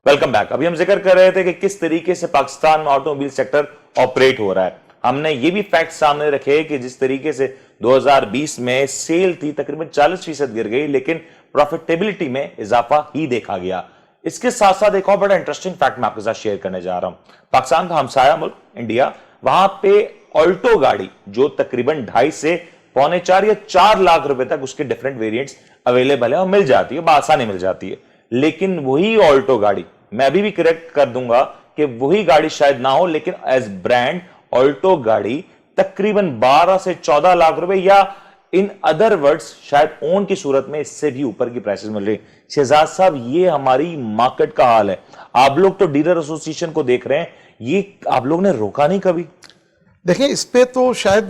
Welcome back. अभी हम जिक्र कर रहे थे कि किस तरीके से पाकिस्तान में ऑटोमोबाइल सेक्टर ऑपरेट हो रहा है। हमने ये भी फैक्ट सामने रखे कि जिस तरीके से 2020 में सेल थी तकरीबन 40% गिर गई, लेकिन प्रॉफिटेबिलिटी में इजाफा ही देखा गया। इसके साथ साथ एक और बड़ा इंटरेस्टिंग फैक्ट मैं आपके साथ शेयर करने जा रहा हूं। पाकिस्तान का हमसाया मुल्क इंडिया, वहां पे ऑल्टो गाड़ी जो तकरीबन 2.5 से 4.25 या 4 लाख रुपए तक उसके डिफरेंट वेरिएंट्स अवेलेबल है और मिल जाती है, बआसानी मिल जाती है। लेकिन वही ऑल्टो गाड़ी, मैं अभी भी करेक्ट कर दूंगा कि वही गाड़ी शायद ना हो, लेकिन एज ब्रांड ऑल्टो गाड़ी तकरीबन 12 से 14 लाख रुपए या इन अदर वर्ड्स शायद ओन की सूरत में इससे भी ऊपर की प्राइसेस मिल रही। शहजाद साहब, ये हमारी मार्केट का हाल है। आप लोग तो डीलर एसोसिएशन को देख रहे हैं, ये आप लोग ने रोका नहीं कभी? देखिए, इस पे तो शायद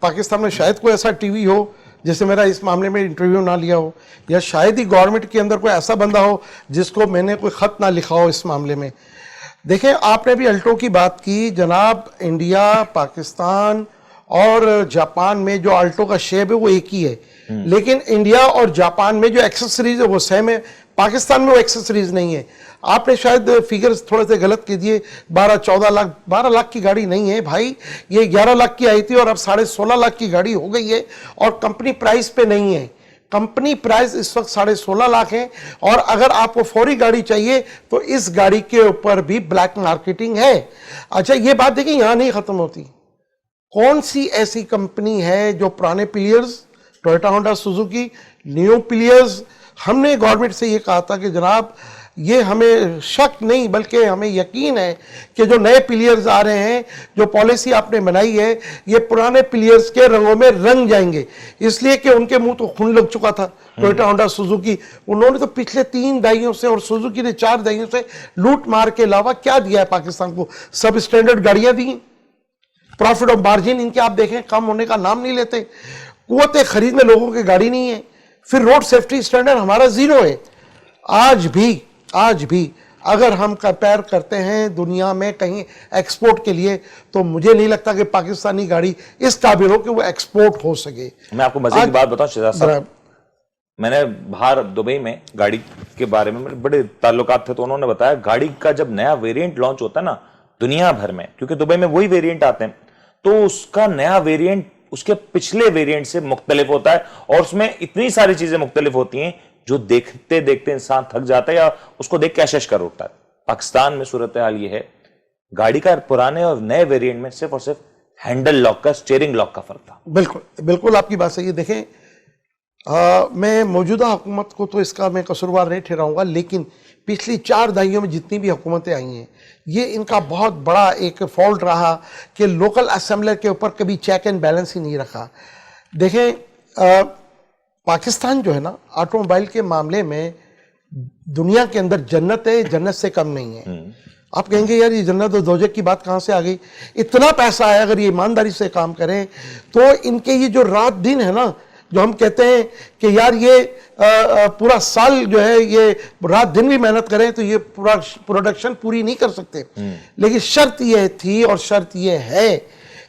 पाकिस्तान में शायद कोई ऐसा टीवी हो जैसे मेरा इस मामले में इंटरव्यू ना लिया हो, या शायद ही गवर्नमेंट के अंदर कोई ऐसा बंदा हो जिसको मैंने कोई खत ना लिखा हो इस मामले में। देखें, आपने भी अल्टो की बात की जनाब। इंडिया, पाकिस्तान और जापान में जो अल्टो का शेप है वो एक ही है, लेकिन इंडिया और जापान में जो एक्सेसरीज है वो सेम है। पाकिस्तान में वो एक्सेसरीज नहीं है। आपने शायद फिगर्स थोड़े से गलत के दिए। 12-14 लाख, 12 लाख की गाड़ी नहीं है भाई, ये 11 लाख की आई थी और अब 16.5 लाख की गाड़ी हो गई है, और कंपनी प्राइस पे नहीं है। कंपनी प्राइस इस वक्त 16.5 लाख है, और अगर आपको फौरी गाड़ी चाहिए तो इस गाड़ी के ऊपर भी ब्लैक मार्केटिंग है। अच्छा, ये बात देखिए, यहां नहीं खत्म होती। कौन सी ऐसी कंपनी है जो पुराने players, Toyota, Honda, Suzuki, new players, हमने गवर्नमेंट से ये कहा था कि जनाब ये हमें शक नहीं बल्कि हमें यकीन है कि जो नए प्लेयर्स आ रहे हैं, जो पॉलिसी आपने बनाई है, ये पुराने प्लेयर्स के रंगों में रंग जाएंगे, इसलिए कि उनके मुंह तो खून लग चुका था। टोयोटा, होंडा, सुजुकी, उन्होंने तो पिछले 3 दहाइयों से और सुजुकी ने 4 दहाइयों से लूट मार के अलावा क्या दिया है पाकिस्तान को? सब स्टैंडर्ड गाड़ियां दी। प्रॉफिट और मार्जिन इनके आप देखें कम होने का नाम नहीं लेते। कुव्वत खरीद में लोगों की गाड़ी नहीं है। फिर रोड सेफ्टी स्टैंडर्ड हमारा 0 है। आज भी अगर हम कंपेयर करते हैं दुनिया में कहीं एक्सपोर्ट के लिए, तो मुझे नहीं लगता कि पाकिस्तानी गाड़ी इस काबिल हो कि वो एक्सपोर्ट हो सके। मैं आपको मजे की बात बताऊं शहजाद साहब, मैंने बाहर दुबई में गाड़ी के बारे में मेरे बड़े ताल्लुकात थे, तो उन्होंने बताया गाड़ी का जब नया वेरिएंट लॉन्च होता है ना दुनिया भर में, क्योंकि दुबई में वही वेरिएंट आते हैं, तो उसका नया वेरिएंट उसके पिछले वेरिएंट से मुख्तलिफ होता है, और उसमें इतनी सारी चीजें मुख्तलिफ होती हैं जो देखते देखते इंसान थक जाता है या उसको देख के एशश कर उठता है। पाकिस्तान में सूरत हाल ये है, गाड़ी का पुराने और नए वेरिएंट में सिर्फ और सिर्फ हैंडल लॉक का, स्टीयरिंग लॉक का फर्क था। बिल्कुल आपकी बात सही है। देखें, मैं मौजूदा हुकूमत को तो इसका मैं कसूरवार नहीं ठहराऊंगा, लेकिन पिछली 4 दहाइयों में जितनी भी हुकूमतें आई हैं, ये इनका बहुत बड़ा एक फॉल्ट रहा कि लोकल असेंबलर के ऊपर कभी चेक एंड बैलेंस ही नहीं रखा। देखें, पाकिस्तान जो है ना, ऑटोमोबाइल के मामले में दुनिया के अंदर जन्नत है, जन्नत से कम नहीं है। आप कहेंगे यार ये जन्नत और दोजख की बात कहाँ से आ गई? इतना पैसा है, अगर ये ईमानदारी से काम करें तो इनके ये जो रात दिन है ना, जो हम कहते हैं कि यार ये पूरा साल जो है ये रात दिन भी मेहनत करें तो ये पूरा प्रोडक्शन पूरी नहीं कर सकते। लेकिन शर्त ये थी और शर्त ये है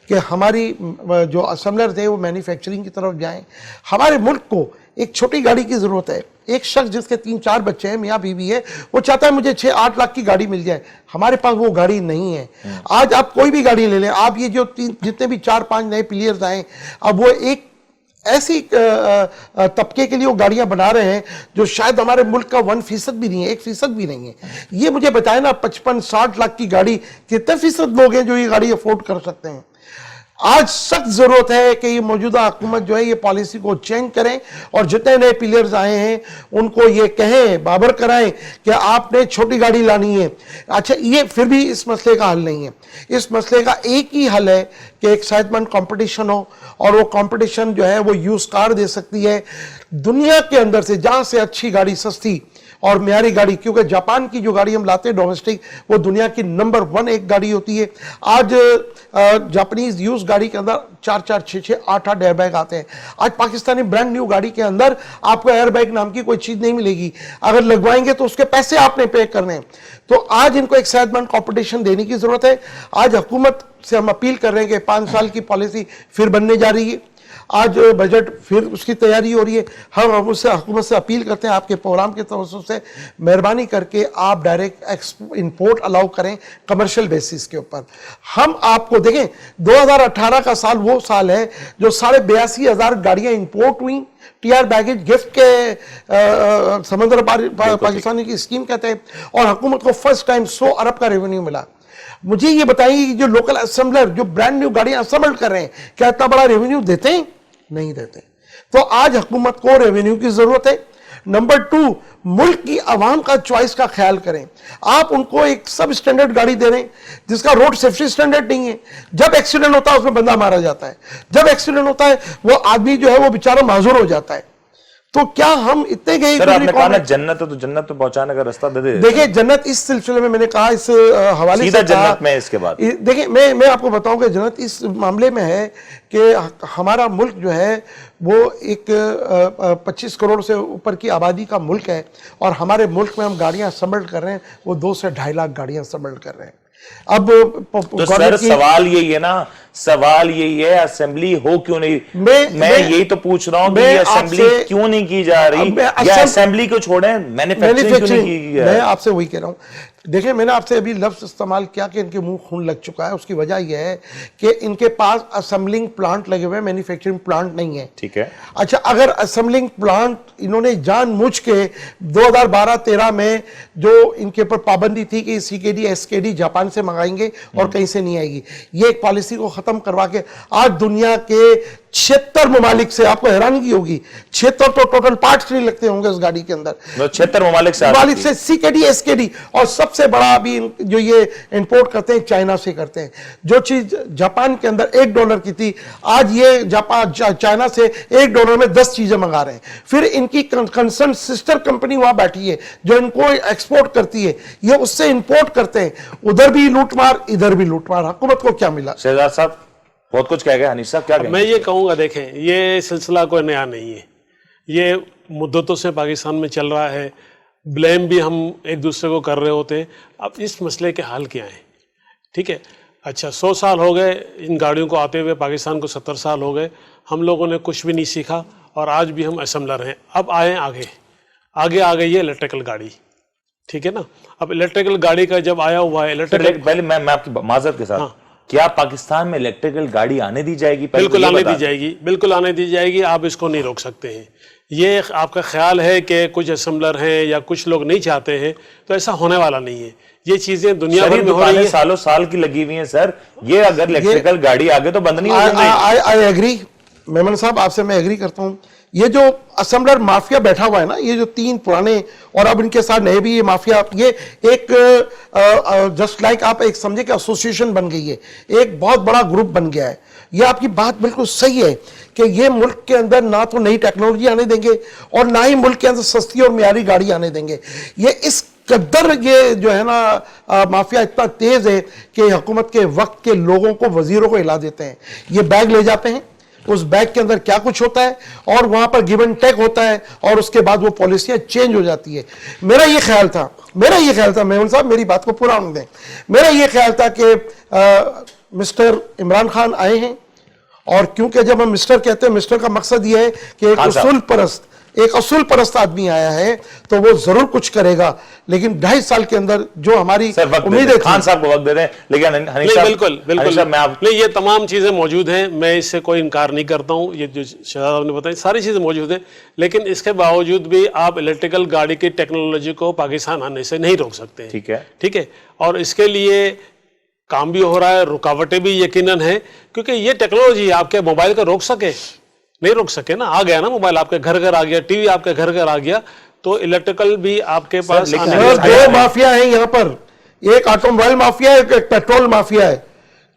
कि हमारी जो असेंबलर थे वो मैन्युफैक्चरिंग की तरफ जाएं। हमारे मुल्क को एक छोटी गाड़ी की ज़रूरत है। एक शख्स जिसके 3-4 बच्चे हैं, मियाँ बीवी है, वो चाहता है मुझे 6-8 लाख की गाड़ी मिल जाए। हमारे पास वो गाड़ी नहीं है। आज आप कोई भी गाड़ी ले लें, आप ये जो जितने भी 4-5 नए प्लेयर्स आए, अब वो एक ऐसी तबके के लिए वो गाड़ियां बना रहे हैं जो शायद हमारे मुल्क का 1% भी नहीं है, 1% भी नहीं है। ये मुझे बताए ना, 55-60 लाख की गाड़ी, कितने फीसद लोग हैं जो ये गाड़ी अफोर्ड कर सकते हैं? आज सख्त जरूरत है कि ये मौजूदा हुकूमत जो है ये पॉलिसी को चेंज करें, और जितने नए प्लेयर्स आए हैं उनको ये कहें, बाबर कराएं कि आपने छोटी गाड़ी लानी है। अच्छा, ये फिर भी इस मसले का हल नहीं है। इस मसले का एक ही हल है कि एक सेहतमंद कंपटीशन हो, और वो कंपटीशन जो है वो यूज कार दे सकती है दुनिया के अंदर से, जहां से अच्छी गाड़ी, सस्ती और म्यारी गाड़ी, क्योंकि जापान की जो गाड़ी हम लाते हैं डोमेस्टिक, वो दुनिया की नंबर 1 एक गाड़ी होती है। आज जापानीज यूज गाड़ी के अंदर 4-4, 6-6, 8-8 एयरबैग आते हैं। आज पाकिस्तानी ब्रांड न्यू गाड़ी के अंदर आपको एयरबैग नाम की कोई चीज नहीं मिलेगी। अगर लगवाएंगे तो उसके पैसे आपने पे करने हैं। तो आज इनको एक सेहतमंद कॉम्पिटिशन देने की जरूरत है। आज हुकूमत से हम अपील कर रहे हैं कि 5 साल की पॉलिसी फिर बनने जा रही है। आज बजट फिर उसकी तैयारी हो रही है। हम उससे हुकूमत से अपील करते हैं आपके प्रोग्राम के तवज्जुह से मेहरबानी करके आप डायरेक्ट इंपोर्ट अलाउ करें कमर्शियल बेसिस के ऊपर। हम आपको देखें 2018 का साल वो साल है जो 82,500 गाड़ियां इंपोर्ट हुई टीआर बैगेज गिफ्ट के समंदर पाकिस्तानी की स्कीम कहते हैं, और हुकूमत को फर्स्ट टाइम 100 अरब का रेवेन्यू मिला। मुझे ये बताइए कि जो लोकल असेंबलर जो ब्रांड न्यू गाड़ियां असेंबल कर रहे हैं क्या इतना बड़ा रेवेन्यू देते हैं? नहीं देते। तो आज हुकूमत को रेवेन्यू की जरूरत है। नंबर 2, मुल्क की आवाम का चॉइस का ख्याल करें। आप उनको एक सब स्टैंडर्ड गाड़ी दे रहे हैं जिसका रोड सेफ्टी स्टैंडर्ड नहीं है। जब एक्सीडेंट होता है उसमें बंदा मारा जाता है, जब एक्सीडेंट होता है वो आदमी जो है वो बेचारा माजूर हो जाता है। तो क्या हम इतने गए? सर आपने कहा ना जन्नत है, तो जन्नत पे पहुंचाने का रास्ता दे दे। देखिए जन्नत इस सिलसिले में मैंने कहा, इस हवाले सीधा से जन्नत में इसके बाद देखिए मैं आपको बताऊं कि जन्नत इस मामले में है कि हमारा मुल्क जो है वो एक 25 करोड़ से ऊपर की आबादी का मुल्क है, और हमारे मुल्क में हम गाड़ियां असेंबल कर रहे हैं वो 2 से 2.5 लाख गाड़ियां असेंबल कर रहे हैं। अब तो सर सवाल यही है ना, सवाल यही है असेंबली हो क्यों नहीं? मैं यही तो पूछ रहा हूं कि ये असेंबली क्यों नहीं की जा रही, या असेंबली को छोड़ें मैन्युफैक्चरिंग क्यों नहीं की जा रही? मैं आपसे वही कह रहा हूं। देखिए मैंने आपसे अभी लफ्ज इस्तेमाल किया कि इनके मुंह खून लग चुका है। उसकी वजह यह है कि इनके पास असेंबलिंग प्लांट लगे हुए, मैन्युफैक्चरिंग प्लांट नहीं है। ठीक है। अच्छा, अगर असेंबलिंग प्लांट इन्होंने जानबूझ के 2012-13 में जो इनके ऊपर पाबंदी थी कि सीकेडी एसकेडी जापान से मंगाएंगे और कहीं से नहीं आएगी, ये एक पॉलिसी को खत्म करवा के आज दुनिया के 76 ममालिक से, आपको हैरानगी होगी 76 तो टोटल पार्ट्स नहीं लगते होंगे उस गाड़ी के अंदर, 76 ममालिक से सीकेडी एसकेडी, और सबसे बड़ा अभी जो ये इंपोर्ट करते हैं चाइना से करते हैं। जो चीज जापान के अंदर $1 की थी, आज ये जापान चाइना से $1 में 10 चीजें मंगा रहे हैं। फिर इनकी कंसर्न सिस्टर कंपनी वहां बैठी है जो इनको एक्सपोर्ट करती है, ये उससे इंपोर्ट करते हैं। उधर भी लूटमार, इधर भी लूटमार। हुकूमत को क्या मिला? शहजाद साहब बहुत कुछ कह गए, हनीफ साहब क्या कहेंगे? मैं ये कहूँगा, देखें ये सिलसिला कोई नया नहीं है, ये मुद्दतों से पाकिस्तान में चल रहा है। ब्लेम भी हम एक दूसरे को कर रहे होते हैं। अब इस मसले के हल क्या है? ठीक है, अच्छा 100 साल हो गए इन गाड़ियों को आते हुए, पाकिस्तान को 70 साल हो गए, हम लोगों ने कुछ भी नहीं सीखा और आज भी हम असेंबलर हैं। अब आए आगे आ गई है इलेक्ट्रिकल गाड़ी, ठीक है ना। अब इलेक्ट्रिकल गाड़ी का जब आया हुआ है पहले मैं आपकी माजरत के साथ, क्या पाकिस्तान में इलेक्ट्रिकल गाड़ी आने दी जाएगी? बिल्कुल आने दी जाएगी, बिल्कुल आने दी जाएगी। आप इसको नहीं रोक सकते हैं। ये आपका ख्याल है कि कुछ असेंबलर हैं या कुछ लोग नहीं चाहते हैं, तो ऐसा होने वाला नहीं है। ये चीजें दुनिया भर में हो रही है, सालों साल की लगी हुई हैं सर। ये अगर इलेक्ट्रिकल गाड़ी आगे तो बंद नहीं होगी। आई एग्री मेमन साहब, आपसे मैं एग्री करता हूं। ये जो असेंबलर माफिया बैठा हुआ है ना, ये जो 3 पुराने और अब इनके साथ नए भी ये माफिया, ये एक जस्ट लाइक आप एक समझे कि एसोसिएशन बन गई है, एक बहुत बड़ा ग्रुप बन गया है। ये आपकी बात बिल्कुल सही है कि ये मुल्क के अंदर ना तो नई टेक्नोलॉजी आने देंगे और ना ही मुल्क के अंदर सस्ती और मियारी गाड़ी आने देंगे। ये इस कदर ये जो है ना माफिया इतना तेज है कि हुकूमत के वक्त के लोगों को, वजीरों को हिला देते हैं। ये बैग ले जाते हैं, उस बैग के अंदर क्या कुछ होता है और वहां पर गिव एंड टेक होता है, और उसके बाद वो पॉलिसियां चेंज हो जाती है। मेरा ये ख्याल था मेमन साहब, मेरी बात को पूरा होने दें। मेरा ये ख्याल था कि मिस्टर इमरान खान आए हैं, और क्योंकि जब हम मिस्टर कहते हैं, मिस्टर का मकसद ये है कि एक असूल परस्त आदमी आया है तो वो जरूर कुछ करेगा। लेकिन 2.5 साल के अंदर जो हमारी उम्मीद है, खान साहब को वक्त दे दें। लेकिन बिल्कुल ये तमाम चीजें मौजूद हैं, मैं इससे कोई इनकार नहीं करता हूं। ये जो शहजाद ने बताई सारी चीजें मौजूद हैं, लेकिन इसके बावजूद भी आप इलेक्ट्रिकल गाड़ी की टेक्नोलॉजी को पाकिस्तान आने से नहीं रोक सकते। ठीक है, और इसके लिए काम भी हो रहा है, रुकावटें भी यकीनन है, क्योंकि ये टेक्नोलॉजी आपके मोबाइल को रोक सके, नहीं रोक सके ना। आ गया ना मोबाइल, आपके घर घर आ गया, टीवी आपके घर घर आ गया, तो इलेक्ट्रिकल भी आपके पास। 2 माफिया है यहाँ पर, एक ऑटोमोबाइल माफिया है, एक पेट्रोल माफिया है।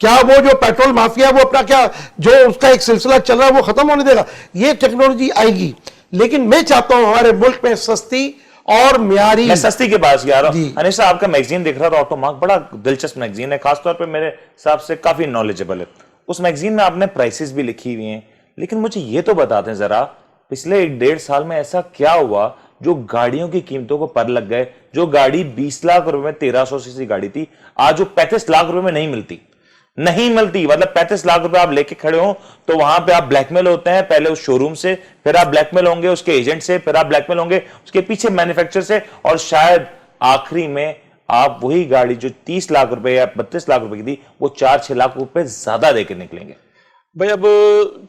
क्या वो जो पेट्रोल माफिया है वो अपना क्या जो उसका एक सिलसिला चल रहा है वो खत्म होने देगा? ये टेक्नोलॉजी आएगी, लेकिन मैं चाहता हूं हमारे मुल्क में सस्ती और म्यारी। मैं सस्ती के पास जा रहा हूं। हनीफ आपका मैगजीन देख रहा था, ऑटोमार्क, बड़ा दिलचस्प मैगजीन है, खासतौर पर मेरे हिसाब से काफी नॉलेजेबल है। उस मैगजीन में आपने प्राइसेस भी लिखी हुई हैं, लेकिन मुझे ये तो बताते हैं जरा, पिछले 1.5 साल में ऐसा क्या हुआ जो गाड़ियों की कीमतों को पर लग गए? जो गाड़ी 20 लाख रुपए में 1300 सीसी गाड़ी थी, आज वो 35 लाख रुपए में नहीं मिलती। नहीं मिलती। मतलब 35 लाख रुपए आप लेके खड़े हो तो वहां पे आप ब्लैकमेल होते हैं, पहले उस शोरूम से, फिर आप ब्लैकमेल होंगे उसके एजेंट से, फिर आप ब्लैकमेल होंगे उसके पीछे मैन्युफैक्चरर से, और शायद आखिरी में आप वही गाड़ी जो 30 लाख रुपए या 32 लाख रुपए की थी वो 4-6 लाख रुपए ज्यादा देकर निकलेंगे। भाई अब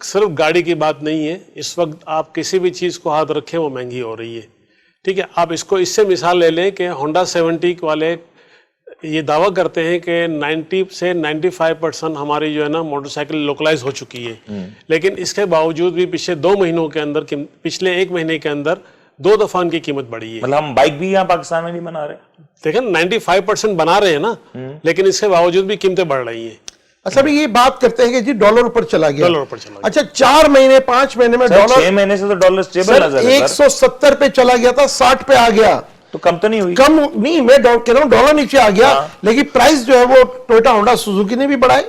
सिर्फ गाड़ी की बात नहीं है, इस वक्त आप किसी भी चीज़ को हाथ रखें वो महंगी हो रही है। ठीक है, आप इससे मिसाल ले लें कि होंडा 70 वाले ये दावा करते हैं कि 90 से 95% हमारी जो है ना मोटरसाइकिल लोकलाइज हो चुकी है, लेकिन इसके बावजूद भी पिछले 2 महीनों के अंदर, पिछले 1 महीने के अंदर 2 दफा इनकी कीमत बढ़ी है। मतलब हम बाइक भी यहाँ पाकिस्तान में नहीं बना रहे, देखें 95% बना रहे हैं ना, लेकिन इसके बावजूद भी कीमतें बढ़ रही हैं। अच्छा भी ये बात करते हैं कि जी डॉलर ऊपर चला गया, डॉलर ऊपर चला गया। अच्छा 4 महीने 5 महीने में डॉलर 6 महीने से तो डॉलर स्टेबल नजर है। 170 पे चला गया था, 60 पे आ गया, तो कम तो नहीं हुई? कम नहीं, मैं कह रहा हूं डॉलर नीचे आ गया। लेकिन प्राइस जो है वो टोयोटा होंडा सुजुकी ने भी बढ़ाए,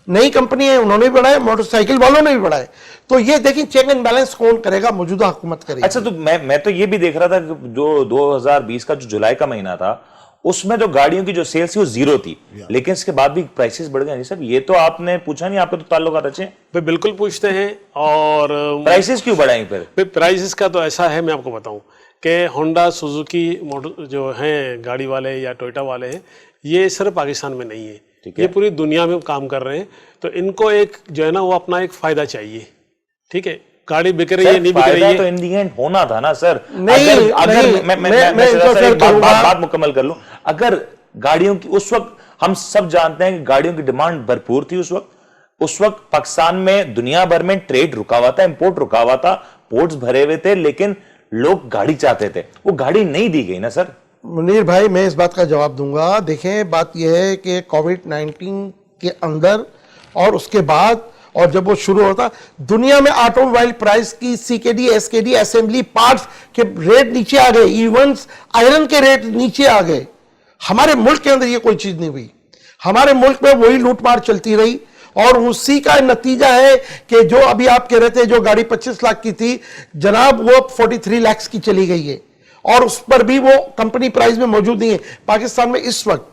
नई कंपनी है उन्होंने भी बढ़ाए, मोटरसाइकिल वालों ने भी बढ़ाए। तो ये देखिए चेक एंड बैलेंस कौन करेगा? मौजूदा हुकूमत करेगी। अच्छा, तो मैं तो ये भी देख रहा था कि जो 2020 का जो जुलाई का महीना था उसमें तो गाड़ियों की जो सेल्स थी वो 0 थी, लेकिन इसके बाद भी प्राइसेस बढ़ गए। सर ये तो आपने पूछा नहीं, आपके तो ताल्लुकात अच्छे हैं। बिल्कुल पूछते हैं। और प्राइसेस क्यों बढ़ाए फिर? प्राइसेस का तो ऐसा है, मैं आपको बताऊं कि होंडा सुजुकी मोटर जो हैं गाड़ी वाले या टोयोटा वाले हैं, ये सिर्फ पाकिस्तान में नहीं है, ये पूरी दुनिया में काम कर रहे हैं। तो इनको एक जो है ना वो अपना एक फायदा चाहिए। ठीक है, गाड़ी बिक रही है नहीं बिक रही है तो इन दी एंड होना था ना सर। नहीं, अगर नहीं, मैं बात मुकम्मल कर लूं, अगर गाड़ियों की उस वक्त हम सब जानते हैं कि गाड़ियों की डिमांड भरपूर थी उस वक्त पाकिस्तान में दुनिया भर में ट्रेड रुका हुआ था, इंपोर्ट रुका हुआ था, पोर्ट्स भरे हुए थे, लेकिन लोग गाड़ी चाहते थे, वो गाड़ी नहीं दी गई ना सर। मुनीर भाई मैं इस बात का जवाब दूंगा। देखें बात यह है कि कोविड-19 के अंदर और उसके बाद, और जब वो शुरू होता, दुनिया में ऑटोमोबाइल प्राइस की सीकेडी, एसकेडी, असेंबली पार्ट्स के रेट नीचे आ गए, इवन आयरन के रेट नीचे आ गए। हमारे मुल्क के अंदर ये कोई चीज नहीं हुई, हमारे मुल्क में वही लूटमार चलती रही, और उसी का नतीजा है कि जो अभी आप कह रहे थे जो गाड़ी 25 लाख की थी जनाब वो 43 लाख की चली गई है, और उस पर भी वो कंपनी प्राइस में मौजूद नहीं है। पाकिस्तान में इस वक्त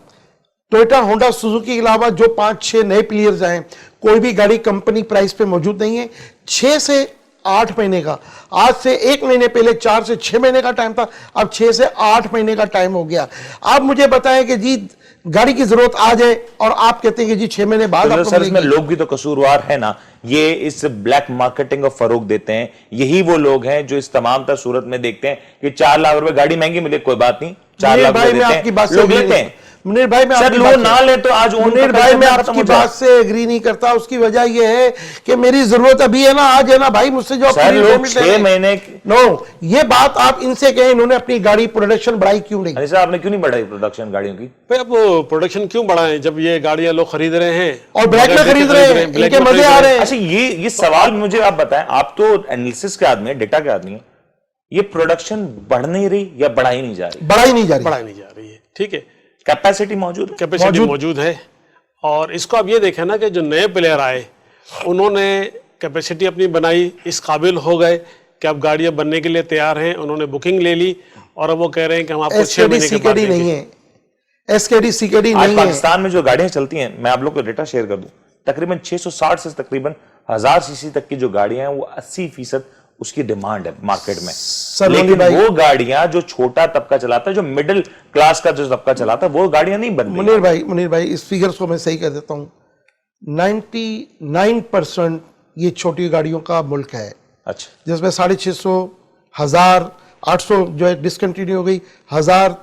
टोयोटा होंडा सुजुकी के अलावा जो 5-6 नए प्लेयर्स आए, कोई भी गाड़ी कंपनी प्राइस पे मौजूद नहीं है। 6 से 8 महीने का, आज से 1 महीने पहले 4 से 6 महीने का टाइम था, अब 6 से 8 महीने का टाइम हो गया। आप मुझे बताएं कि जी गाड़ी की जरूरत आ जाए और आप कहते हैं कि जी 6 महीने बाद तो सर इसमें लोग भी तो कसूरवार है ना, ये इस ब्लैक मार्केटिंग को फरोग देते हैं। यही वो लोग हैं जो इस तमाम तर सूरत में देखते हैं कि 4 लाख रुपए गाड़ी महंगी मिले, कोई बात नहीं, 4 लाख रुपए लोग लेते हैं। मुनीर भाई मैं आपकी बात ना ले तो आज मुनीर भाई मैं आपकी बात से एग्री नहीं करता। उसकी वजह यह है कि मेरी जरूरत अभी है ना, आज है ना भाई, मुझसे जो 6 महीने नो, ये बात आप इनसे कहें इन्होंने अपनी गाड़ी प्रोडक्शन बढ़ाई क्यों नहीं? अरे सर आपने क्यों नहीं बढ़ाई प्रोडक्शन गाड़ियों की? भाई अब प्रोडक्शन क्यों बढ़ाएं जब ये गाड़ियां लोग खरीद रहे हैं और ब्लैक में खरीद रहे हैं, इनके मजे आ रहे हैं। अच्छा ये सवाल मुझे आप बताएं, आप तो एनालिसिस के आदमी है, डेटा के आदमी है, ये प्रोडक्शन बढ़ नहीं रही या बढ़ाई नहीं जा रही? बढ़ाई नहीं जा रही है। ठीक है, कैपेसिटी मौजूद है। और इसको अब ये देखें ना कि जो नए प्लेयर आए उन्होंने कैपेसिटी अपनी बनाई, इस काबिल हो गए कि अब गाड़ियां बनने के लिए तैयार हैं, उन्होंने बुकिंग ले ली और अब वो कह रहे हैं कि हम आपको 6 महीने के बाद नहीं है, एसकेडी सीकेडी नहीं है। पाकिस्तान में जो गाड़ियां चलती हैं, मैं आप लोग को डेटा शेयर कर दूं, तकरीबन 660 से तकरीबन 1000 सीसी तक की जो गाड़ियां हैं वो 80% उसकी डिमांड है मार्केट में। लेकिन वो गाड़ियां जो छोटा तबका चलाता है, जो मिडिल क्लास का जो तबका चलाता है, वो गाड़ियां नहीं बन रही। मुनीर भाई इस फिगर्स को मैं सही कर देता हूं, 99% ये छोटी गाड़ियों का मुल्क है। अच्छा, जिसमें 650, 1000, 800 जो है डिसकंटिन्यू हो गई, 1000,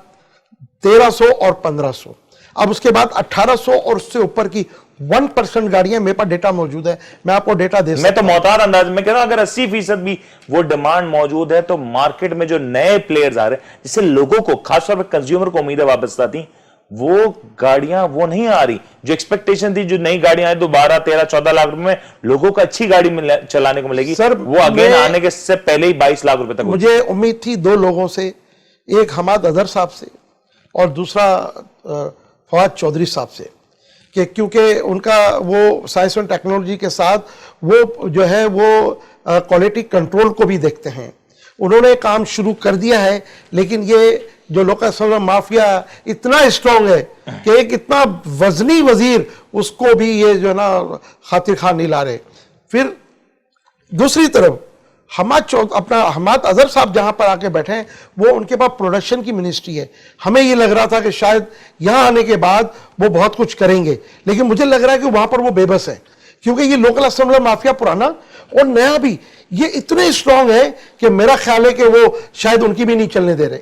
1300 और 1500। अब उसके बाद 1800 और उससे ऊपर की 1% गाड़ियां, मेरे पास डेटा मौजूद है, मैं आपको डेटा दे सकता हूं। मैं तो मोहतार अंदाज में कह रहा हूं, अगर 80% भी वो डिमांड मौजूद है तो मार्केट में जो नए प्लेयर्स आ रहे हैं, जिससे लोगों को, खासतौर पर कंज्यूमर को उम्मीदें वापस थी, वो गाड़ियां वो नहीं आ रही जो एक्सपेक्टेशन थी। जो नई गाड़ियां आई 12, 13, 14 लाख रुपए में लोगों को अच्छी गाड़ी चलाने को मिलेगी सर, वो अगेन आने के से पहले ही 22 लाख रुपए तक। मुझे उम्मीद थी 2 लोगों से, एक हमाद अजहर साहब से और दूसरा फवाद चौधरी साहब से, कि क्योंकि उनका वो साइंस एंड टेक्नोलॉजी के साथ वो जो है वो क्वालिटी कंट्रोल को भी देखते हैं। उन्होंने काम शुरू कर दिया है, लेकिन ये जो लोकल असम्बली माफिया इतना स्ट्रांग है कि एक इतना वजनी वजीर उसको भी ये जो है ना खातिर खान नहीं ला रहे। फिर दूसरी तरफ अपना हमाद अजहर साहब जहां पर आके बैठे हैं, वो उनके पास प्रोडक्शन की मिनिस्ट्री है। हमें ये लग रहा था कि शायद यहां आने के बाद वो बहुत कुछ करेंगे, लेकिन मुझे लग रहा है कि वहां पर वो बेबस है, क्योंकि ये लोकल असेंबली माफिया पुराना और नया भी ये इतने स्ट्रांग है कि मेरा ख्याल है कि वो शायद उनकी भी नहीं चलने दे रहे।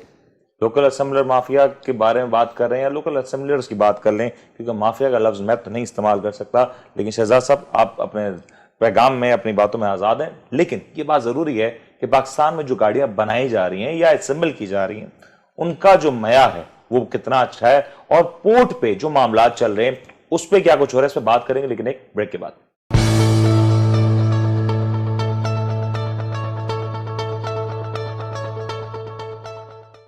लोकल असेंबलर माफिया के बारे में बात कर रहे हैं या लोकल असेंबलर्स की बात कर लें, क्योंकि माफिया का लफ्ज मैं तो नहीं इस्तेमाल कर सकता, लेकिन शहजाद साहब आप अपने पैगाम में अपनी बातों में आजाद हैं। लेकिन ये बात जरूरी है कि पाकिस्तान में जो गाड़ियां बनाई जा रही हैं या असेंबल की जा रही हैं, उनका जो मयार है वो कितना अच्छा है, और पोर्ट पे जो मामला चल रहे हैं उस पर क्या कुछ हो रहा है, इस पर बात करेंगे लेकिन एक ब्रेक के बाद।